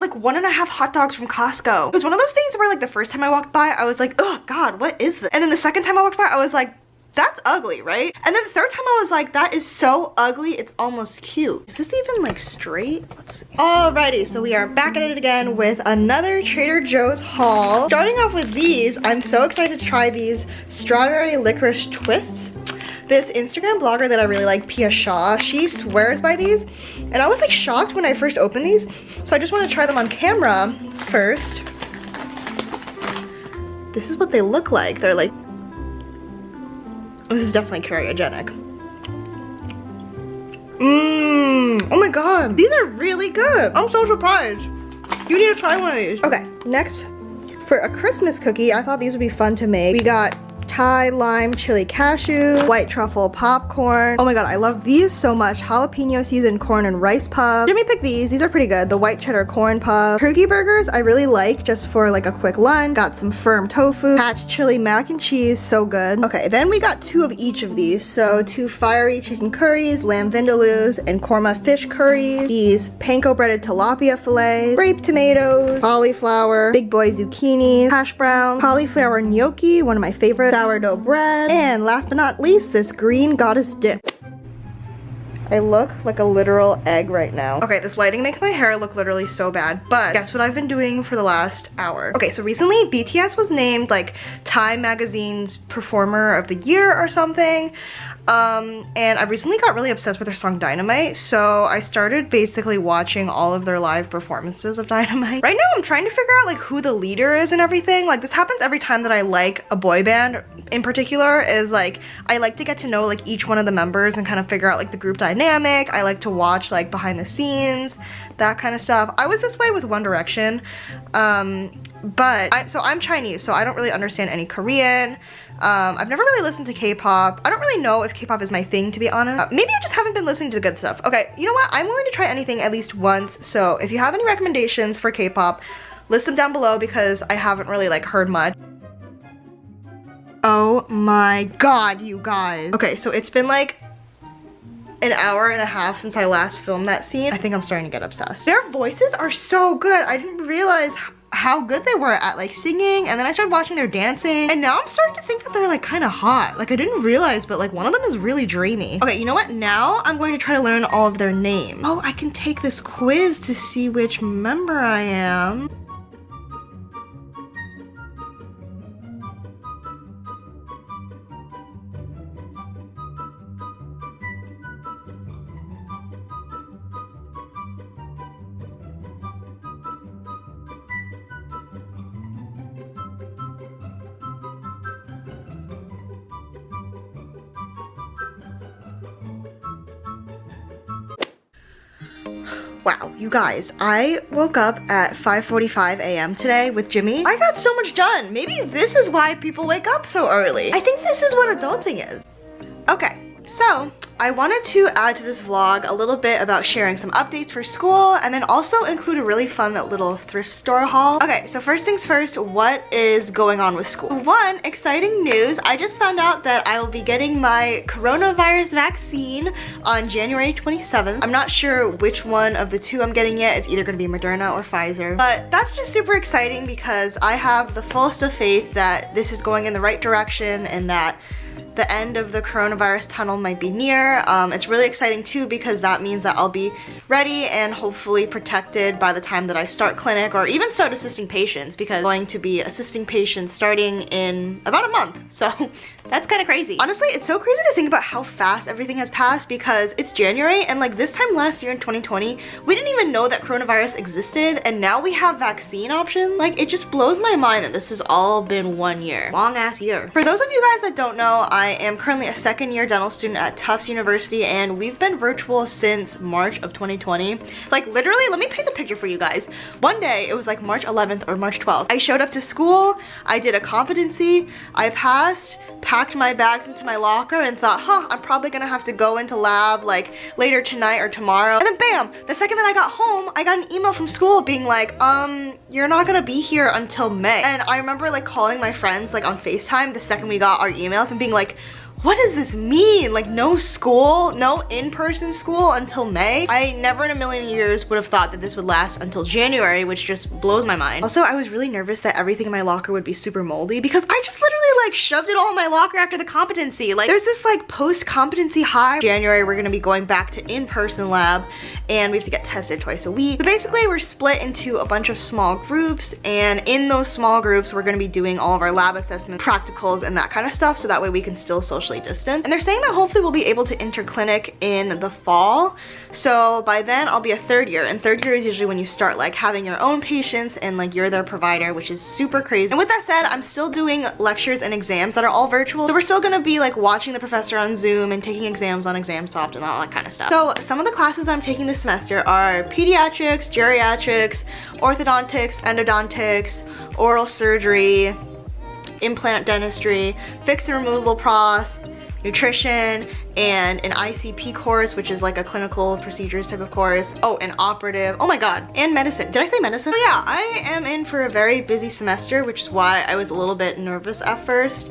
like 1.5 hot dogs from Costco. It was one of those things where like the first time I walked by, I was like, oh God, what is this? And then the second time I walked by, I was like, that's ugly, right? And then the third time I was like, that is so ugly, it's almost cute. Is this even like straight? Let's see. Alrighty, so we are back at it again with another Trader Joe's haul. Starting off with these, I'm so excited to try these strawberry licorice twists. This Instagram blogger that I really like, Pia Shaw, she swears by these. And I was like shocked when I first opened these. So I just want to try them on camera first. This is what they look like. They're like, this is definitely cariogenic. Oh my God, these are really good. I'm so surprised. You need to try one of these. Okay, next, for a Christmas cookie, I thought these would be fun to make. We got Thai lime chili cashew, white truffle popcorn. Oh my God, I love these so much. Jalapeno seasoned corn and rice puff. Jimmy picked these. These are pretty good. The white cheddar corn puff. Turkey burgers I really like just for like a quick lunch. Got some firm tofu. Atch chili mac and cheese. So good. Okay, then we got 2 of each of these. So 2 fiery chicken curries, lamb vindaloos, and korma fish curries. These panko breaded tilapia fillets, grape tomatoes, cauliflower, big boy zucchini, hash brown, cauliflower gnocchi, one of my favorites, sourdough bread, and last but not least, this green goddess dip. I look like a literal egg right now. Okay, this lighting makes my hair look literally so bad, but guess what I've been doing for the last hour? Okay, so recently BTS was named like Time Magazine's Performer of the Year or something. And I recently got really obsessed with their song Dynamite, so I started basically watching all of their live performances of Dynamite. Right now I'm trying to figure out like who the leader is and everything. Like this happens every time that I like a boy band in particular, is like I like to get to know like each one of the members and kind of figure out like the group dynamic. I like to watch like behind the scenes, that kind of stuff. I was this way with One Direction, but so I'm Chinese, so I don't really understand any Korean. I've never really listened to K-pop. I don't really know if K-pop is my thing, to be honest. Maybe I just haven't been listening to the good stuff. Okay, you know what? I'm willing to try anything at least once. So if you have any recommendations for K-pop, list them down below because I haven't really like heard much. Oh my God, you guys. Okay, so it's been like an hour and a half since I last filmed that scene. I think I'm starting to get obsessed. Their voices are so good. I didn't realize how good they were at like singing, and then I started watching their dancing, and now I'm starting to think that they're like kind of hot. Like I didn't realize, but like one of them is really dreamy. Okay, you know what? Now I'm going to try to learn all of their names. Oh, I can take this quiz to see which member I am. Wow, you guys, I woke up at 5:45 a.m. today with Jimmy. I got so much done. Maybe this is why people wake up so early. I think this is what adulting is. Okay, so I wanted to add to this vlog a little bit about sharing some updates for school and then also include a really fun little thrift store haul. Okay, so first things first, what is going on with school? One, exciting news. I just found out that I will be getting my coronavirus vaccine on January 27th. I'm not sure which one of the 2 I'm getting yet. It's either gonna be Moderna or Pfizer. But that's just super exciting because I have the fullest of faith that this is going in the right direction and that the end of the coronavirus tunnel might be near. It's really exciting too because that means that I'll be ready and hopefully protected by the time that I start clinic or even start assisting patients, because I'm going to be assisting patients starting in about a month. So that's kind of crazy. Honestly, it's so crazy to think about how fast everything has passed because it's January and like this time last year in 2020, we didn't even know that coronavirus existed, and now we have vaccine options. Like it just blows my mind that this has all been 1 year. Long ass year. For those of you guys that don't know, I am currently a 2nd year dental student at Tufts University, and we've been virtual since March of 2020. Like literally, let me paint the picture for you guys. One day, it was like March 11th or March 12th. I showed up to school, I did a competency, I passed, packed my bags into my locker and thought, I'm probably gonna have to go into lab like later tonight or tomorrow. And then bam, the second that I got home, I got an email from school being like, you're not gonna be here until May. And I remember like calling my friends like on FaceTime the second we got our emails and being like, what does this mean? Like no school, no in-person school until May? I never in a million years would have thought that this would last until January, which just blows my mind. Also, I was really nervous that everything in my locker would be super moldy because I just literally like shoved it all in my locker after the competency. Like there's this like post-competency high. January, we're gonna be going back to in-person lab and we have to get tested twice a week. So basically we're split into a bunch of small groups, and in those small groups, we're gonna be doing all of our lab assessments, practicals, and that kind of stuff, so that way we can still socially distance. And they're saying that hopefully we'll be able to interclinic in the fall. So by then I'll be a third year, and third year is usually when you start like having your own patients and like you're their provider, which is super crazy. And with that said, I'm still doing lectures and exams that are all virtual. So we're still gonna be like watching the professor on Zoom and taking exams on ExamSoft and all that kind of stuff. So some of the classes that I'm taking this semester are pediatrics, geriatrics, orthodontics, endodontics, oral surgery, implant dentistry, fixed and removable pros, nutrition, and an ICP course, which is like a clinical procedures type of course. Oh, an operative. Oh my god, and medicine. Did I say medicine? So yeah, I am in for a very busy semester, which is why I was a little bit nervous at first.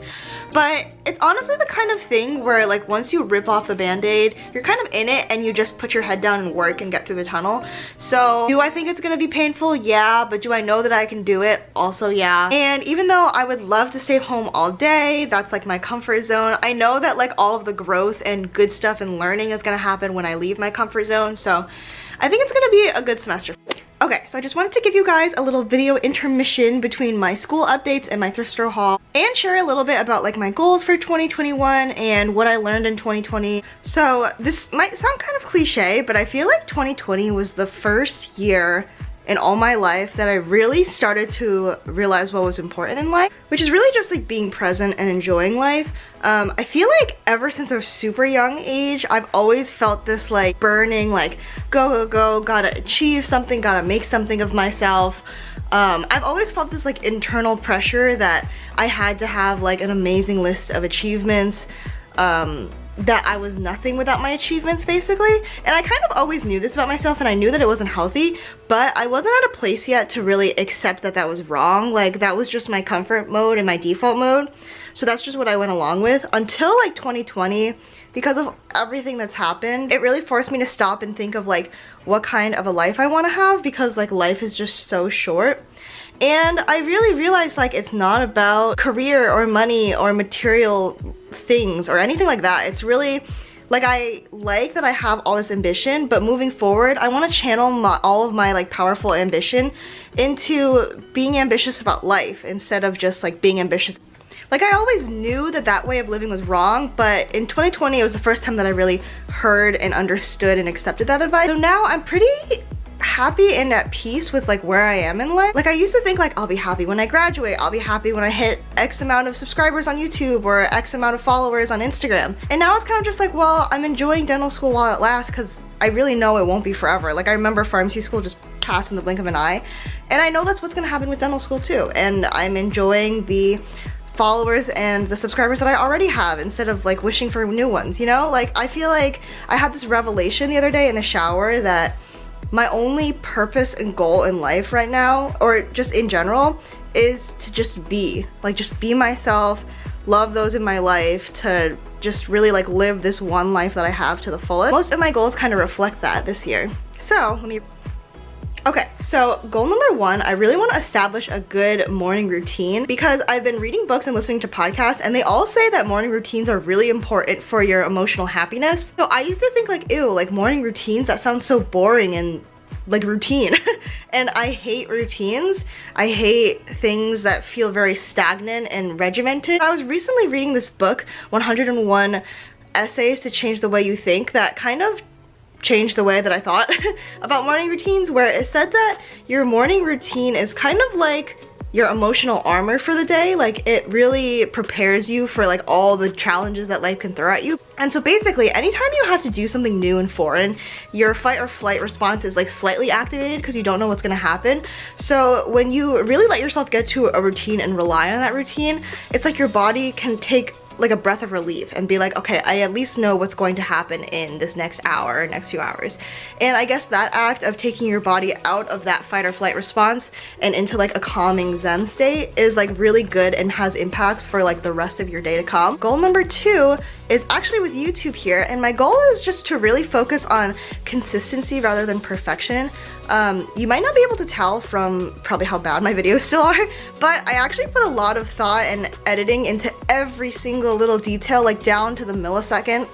But it's honestly the kind of thing where like once you rip off the band-aid, you're kind of in it and you just put your head down and work and get through the tunnel. So do I think it's gonna be painful? Yeah. But do I know that I can do it? Also yeah. And even though I would love to stay home all day, that's like my comfort zone, I know that like all of the growth and good stuff and learning is gonna happen when I leave my comfort zone. So I think it's gonna be a good semester. Okay, so I just wanted to give you guys a little video intermission between my school updates and my thrift store haul, and share a little bit about like my goals for 2021 and what I learned in 2020. So this might sound kind of cliche, but I feel like 2020 was the first year in all my life that I really started to realize what was important in life, which is really just like being present and enjoying life. I feel like ever since a super young age, I've always felt this like burning, like go, go, go, gotta achieve something, gotta make something of myself. I've always felt this like internal pressure that I had to have like an amazing list of achievements, that I was nothing without my achievements basically. And I kind of always knew this about myself, and I knew that it wasn't healthy, but I wasn't at a place yet to really accept that that was wrong. Like that was just my comfort mode and my default mode. So that's just what I went along with until like 2020. Because of everything that's happened, it really forced me to stop and think of like what kind of a life I want to have, because like life is just so short. And I really realized like it's not about career or money or material things or anything like that. It's really like I like that I have all this ambition, but moving forward I want to channel all of my like powerful ambition into being ambitious about life instead of just like being ambitious. Like I always knew that that way of living was wrong, but in 2020 it was the first time that I really heard and understood and accepted that advice. So now I'm pretty happy and at peace with like where I am in life. Like I used to think like I'll be happy when I graduate, I'll be happy when I hit X amount of subscribers on YouTube or X amount of followers on Instagram. And now it's kind of just like, well, I'm enjoying dental school while it lasts, because I really know it won't be forever. Like I remember pharmacy school just passed in the blink of an eye, and I know that's what's gonna happen with dental school too. And I'm enjoying the followers and the subscribers that I already have instead of like wishing for new ones, you know? Like I feel like I had this revelation the other day in the shower that my only purpose and goal in life right now, or just in general, is to just be. Like just be myself, love those in my life, to just really like live this one life that I have to the fullest. Most of my goals kind of reflect that this year. So let me okay, so goal number one, I really want to establish a good morning routine, because I've been reading books and listening to podcasts, and they all say that morning routines are really important for your emotional happiness. So I used to think like, ew, like morning routines, that sounds so boring and like routine. And I hate routines. I hate things that feel very stagnant and regimented. I was recently reading this book, 101 Essays to Change the Way You Think, that kind of changed the way that I thought about morning routines, where it said that your morning routine is kind of like your emotional armor for the day. Like it really prepares you for like all the challenges that life can throw at you. And so basically anytime you have to do something new and foreign, your fight or flight response is like slightly activated because you don't know what's gonna happen. So when you really let yourself get to a routine and rely on that routine, it's like your body can take like a breath of relief and be like, okay, I at least know what's going to happen in this next hour or next few hours. And I guess that act of taking your body out of that fight or flight response and into like a calming zen state is like really good and has impacts for like the rest of your day to come. Goal number 2 is actually with YouTube here, and my goal is just to really focus on consistency rather than perfection. You might not be able to tell from probably how bad my videos still are, but I actually put a lot of thought and editing into every single little detail, like down to the millisecond,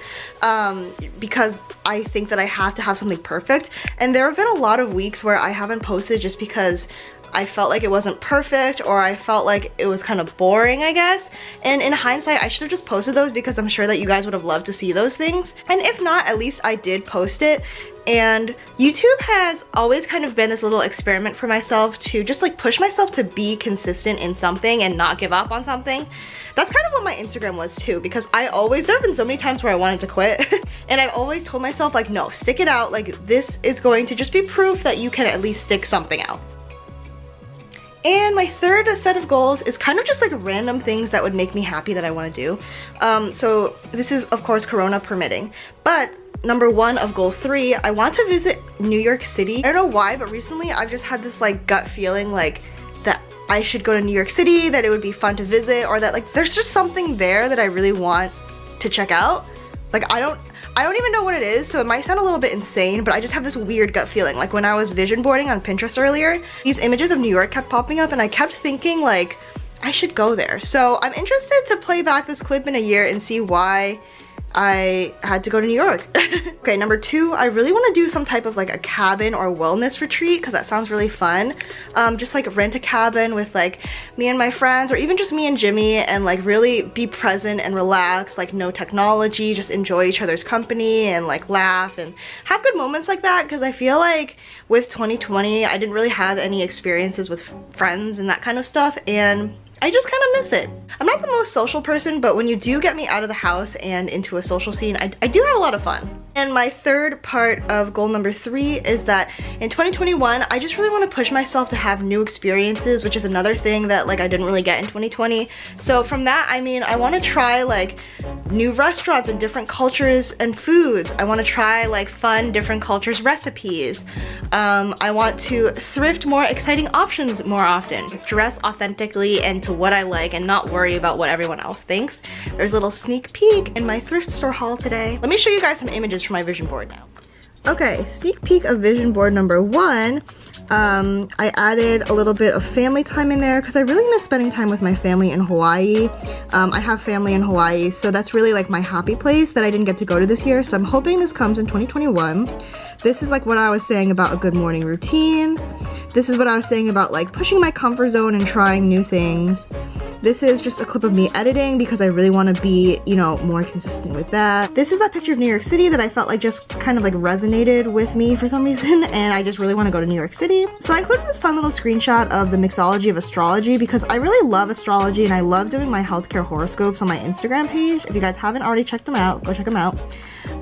because I think that I have to have something perfect. And there have been a lot of weeks where I haven't posted just because I felt like it wasn't perfect, or I felt like it was kind of boring, I guess. And in hindsight, I should have just posted those because I'm sure that you guys would have loved to see those things. And if not, at least I did post it. And YouTube has always kind of been this little experiment for myself to just like push myself to be consistent in something and not give up on something. That's kind of what my Instagram was too, because there have been so many times where I wanted to quit and I've always told myself like, no, stick it out. Like, this is going to just be proof that you can at least stick something out. And my third set of goals is kind of just like random things that would make me happy that I want to do. So this is of course Corona permitting, but number 1 of goal 3, I want to visit New York City. I don't know why, but recently I've just had this like gut feeling like that I should go to New York City, that it would be fun to visit, or that like there's just something there that I really want to check out. Like I don't even know what it is, so it might sound a little bit insane, but I just have this weird gut feeling. Like when I was vision boarding on Pinterest earlier, these images of New York kept popping up and I kept thinking like, I should go there. So I'm interested to play back this clip in a year and see why I had to go to New York. Okay, number 2, I really want to do some type of like a cabin or wellness retreat because that sounds really fun. Just like rent a cabin with like me and my friends, or even just me and Jimmy, and like really be present and relax, like no technology, just enjoy each other's company and like laugh and have good moments like that. Because I feel like with 2020, I didn't really have any experiences with friends and that kind of stuff, and I just kind of miss it. I'm not the most social person, but when you do get me out of the house and into a social scene, I do have a lot of fun. And my third part of goal number 3 is that in 2021, I just really want to push myself to have new experiences, which is another thing that like I didn't really get in 2020. So from that, I mean, I want to try like new restaurants and different cultures and foods. I want to try like fun different cultures recipes. I want to thrift more exciting options more often. Dress authentically and to what I like and not worry about what everyone else thinks. There's a little sneak peek in my thrift store haul today. Let me show you guys some images from my vision board now. Okay, sneak peek of vision board number 1. I added a little bit of family time in there because I really miss spending time with my family in Hawaii. I have family in Hawaii, so that's really like my happy place that I didn't get to go to this year. So I'm hoping this comes in 2021. This is like what I was saying about a good morning routine. This is what I was saying about like pushing my comfort zone and trying new things. This is just a clip of me editing because I really want to be, you know, more consistent with that. This is that picture of New York City that I felt like just kind of like resonated with me for some reason, and I just really want to go to New York City. So I included this fun little screenshot of the mixology of astrology because I really love astrology and I love doing my healthcare horoscopes on my Instagram page. If you guys haven't already checked them out, go check them out.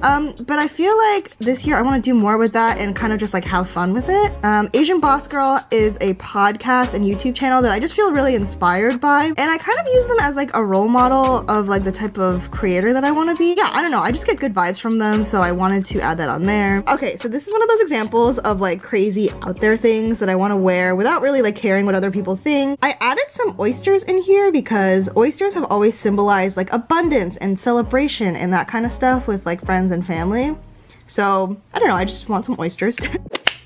But I feel like this year I want to do more with that and kind of just like have fun with it. Asian Boss Girl is a podcast and YouTube channel that I just feel really inspired by, and I kind of use them as like a role model of like the type of creator that I want to be. Yeah, I don't know, I just get good vibes from them, so I wanted to add that on there. Okay, so this is one of those examples of like crazy out there things that I want to wear without really like caring what other people think. I added some oysters in here because oysters have always symbolized like abundance and celebration and that kind of stuff with like friends and family. So I don't know, I just want some oysters.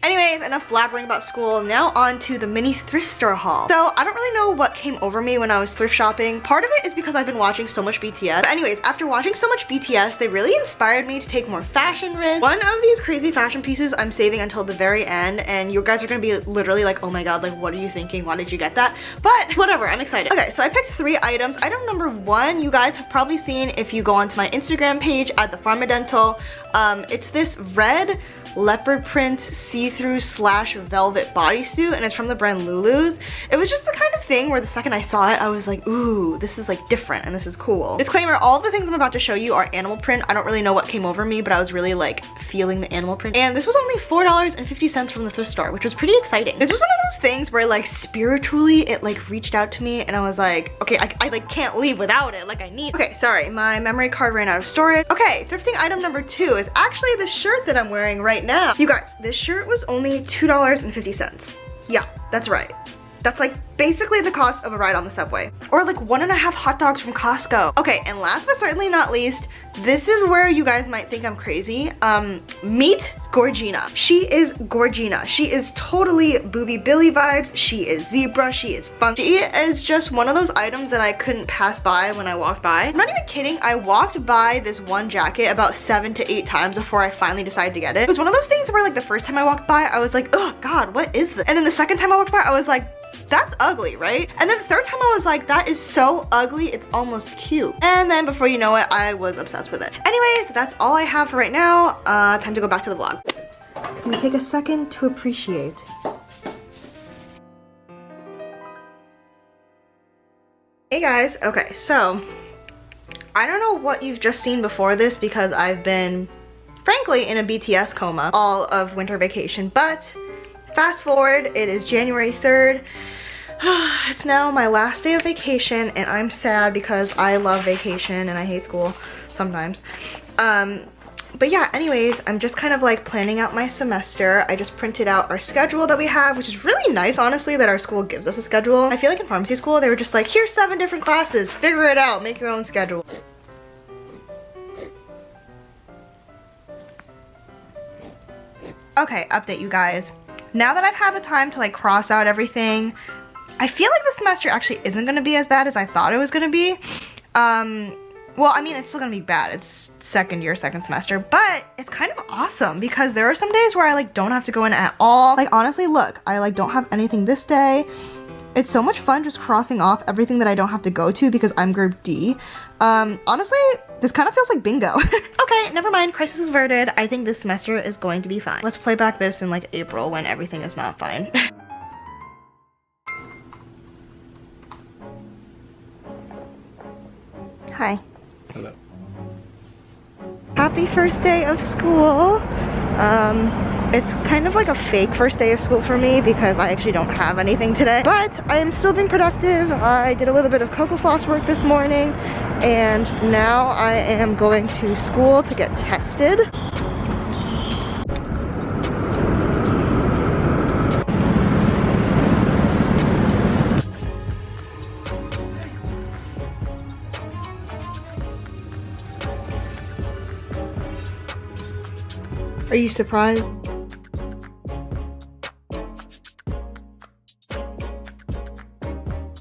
Anyways, enough blabbering about school. Now on to the mini thrift store haul. So I don't really know what came over me when I was thrift shopping. Part of it is because I've been watching so much BTS. But anyways, after watching so much BTS, they really inspired me to take more fashion risks. One of these crazy fashion pieces I'm saving until the very end, and you guys are gonna be literally like, oh my god, like what are you thinking? Why did you get that? But whatever, I'm excited. Okay, so I picked 3 items. Item number 1, you guys have probably seen if you go onto my Instagram page at the Pharma Dental. It's this red leopard print see-through / velvet bodysuit, and it's from the brand Lulu's. It was just the kind of thing where the second I saw it, I was like, ooh, this is like different and this is cool. Disclaimer, all the things I'm about to show you are animal print. I don't really know what came over me, but I was really like feeling the animal print. And this was only $4.50 from the thrift store, which was pretty exciting. This was one of those things where like spiritually it like reached out to me and I was like, okay, I like can't leave without it. Like I need. Okay, sorry, my memory card ran out of storage. Okay, thrifting item number 2 is actually the shirt that I'm wearing right now. You guys, this shirt was only $2.50. Yeah, that's right. That's like basically the cost of a ride on the subway. Or like 1.5 hot dogs from Costco. Okay, and last but certainly not least, this is where you guys might think I'm crazy. Meet Gorgina. She is Gorgina. She is totally Booby Billy vibes. She is zebra. She is fun. She is just one of those items that I couldn't pass by when I walked by. I'm not even kidding. I walked by this one jacket about 7 to 8 times before I finally decided to get it. It was one of those things where like the first time I walked by, I was like, oh God, what is this? And then the second time I walked by, I was like, that's ugly, right? And then the third time I was like, that is so ugly, it's almost cute. And then before you know it, I was obsessed with it. Anyways, that's all I have for right now. Time to go back to the vlog. Can we take a second to appreciate? Hey guys, okay, so I don't know what you've just seen before this because I've been, frankly, in a BTS coma all of winter vacation, but fast forward, it is January 3rd. It's now my last day of vacation and I'm sad because I love vacation and I hate school sometimes. But yeah, anyways, I'm just kind of like planning out my semester. I just printed out our schedule that we have, which is really nice, honestly, that our school gives us a schedule. I feel like in pharmacy school, they were just like, here's 7 different classes, figure it out, make your own schedule. Okay, update you guys. Now that I've had the time to like cross out everything, I feel like the semester actually isn't gonna be as bad as I thought it was gonna be. Well, I mean, it's still gonna be bad. It's second semester, but it's kind of awesome because there are some days where I like don't have to go in at all. Like honestly, look, I like don't have anything this day. It's so much fun just crossing off everything that I don't have to go to because I'm group D. Honestly, this kind of feels like bingo. Okay, never mind, crisis averted. I think this semester is going to be fine. Let's play back this in like April when everything is not fine. Hi. Hello. Happy first day of school. It's kind of like a fake first day of school for me because I actually don't have anything today, but I am still being productive. I did a little bit of cocoa floss work this morning and now I am going to school to get tested. Are you surprised?